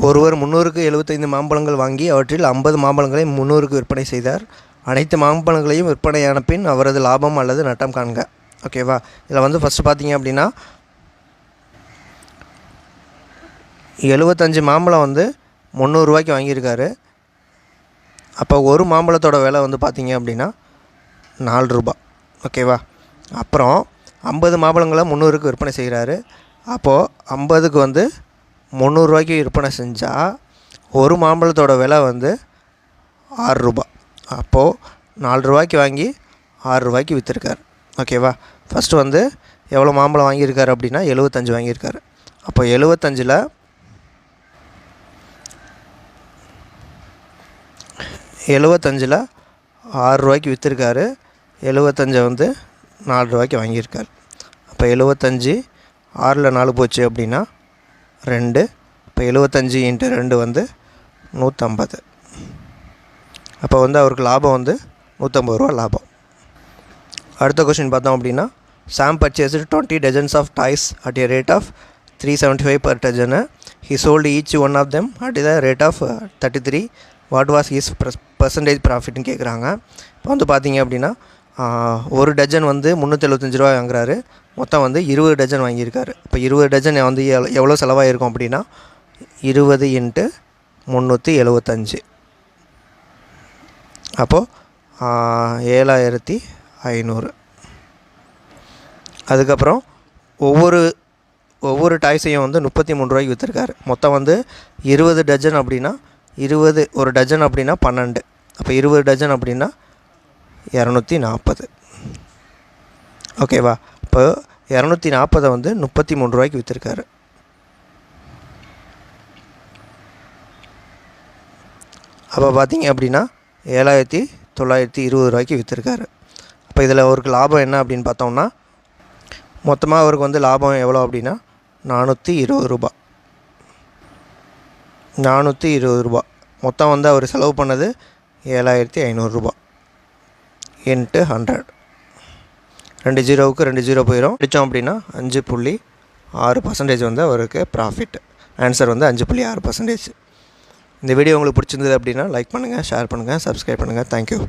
ஒருவர் 300க்கு 75 மாம்பழங்கள் வாங்கி அவற்றில் 50 மாம்பழங்களை 300க்கு விற்பனை செய்தார். அனைத்து மாம்பழங்களையும் விற்பனையான பின் அவரது லாபம் அல்லது நட்டம் காண்க. ஓகேவா? இதில் வந்து ஃபஸ்ட்டு பார்த்தீங்க அப்படின்னா 75 மாம்பழம் வந்து 300 ரூபாய்க்கு வாங்கியிருக்காரு. அப்போ ஒரு மாம்பழத்தோட விலை வந்து பார்த்தீங்க அப்படின்னா 4 ரூபா. ஓகேவா? அப்புறம் 50 மாம்பழங்களை 300க்கு விற்பனை செய்கிறாரு. அப்போது 50க்கு வந்து 300 ரூபாய்க்கு விற்பனை செஞ்சால் ஒரு மாம்பழத்தோட விலை வந்து 6 ரூபா. அப்போது 4 ரூபாய்க்கு வாங்கி 6 ரூபாய்க்கு விற்றுருக்கார். ஓகேவா? ஃபஸ்ட்டு வந்து எவ்வளோ மாம்பழம் வாங்கியிருக்காரு அப்படின்னா 75 வாங்கியிருக்காரு. அப்போ 75ல் 6 ரூபாய்க்கு விற்றுருக்காரு. 75 வந்து 4 ரூபாய்க்கு வாங்கியிருக்கார். அப்போ 75 6ல் 4 போச்சு அப்படின்னா 2. இப்போ 75 × 2 வந்து 150. அப்போ வந்து அவருக்கு லாபம் வந்து 150 ரூபா லாபம். அடுத்த கொஸ்டின் பார்த்தோம் அப்படின்னா சாம் purchased 20 dozens of toys at a rate of 375 per dozen. He sold each one of them at the rate of 33. What was his percentage profitன்னு கேட்குறாங்க. இப்போ வந்து பார்த்தீங்க அப்படின்னா ஒரு டஜன் வந்து 375 ரூபா வாங்குறாரு. மொத்தம் வந்து 20 டஜன் வாங்கியிருக்காரு. இப்போ 20 டஜன் வந்து எவ்வளோ செலவாயிருக்கும் அப்படின்னா 20 × 375. அப்போது 7500. அதுக்கப்புறம் ஒவ்வொரு டாய்ஸையும் வந்து 33 ரூபாய்க்கு விற்றுருக்காரு. மொத்தம் வந்து 20 டஜன் அப்படின்னா 20 ஒரு டஜன் அப்படின்னா 12. அப்போ 20 டஜன் அப்படின்னா 240. ஓகேவா? இப்போ 240 வந்து 33 ரூபாய்க்கு விற்றுருக்காரு. அப்போ பார்த்தீங்க அப்படின்னா 7920 ரூபாய்க்கு விற்றுருக்காரு. அப்போ இதில் அவருக்கு லாபம் என்ன அப்படின்னு பார்த்தோம்னா மொத்தமாக அவருக்கு வந்து லாபம் எவ்வளோ அப்படின்னா 420 ரூபா. 420 ரூபா. மொத்தம் வந்து அவர் செலவு பண்ணது 7500 ரூபா × 100. 2 ஜீரோவுக்கு 2 ஜீரோ போயிடும். அடித்தோம் அப்படின்னா 5.6% வந்து அவருக்கு ப்ராஃபிட். ஆன்சர் வந்து 5.6%. இந்த வீடியோ உங்களுக்கு பிடிச்சிருந்தது அப்படின்னா லைக் பண்ணுங்கள், ஷேர் பண்ணுங்கள், சப்ஸ்கிரைப் பண்ணுங்கள். தேங்க்யூ.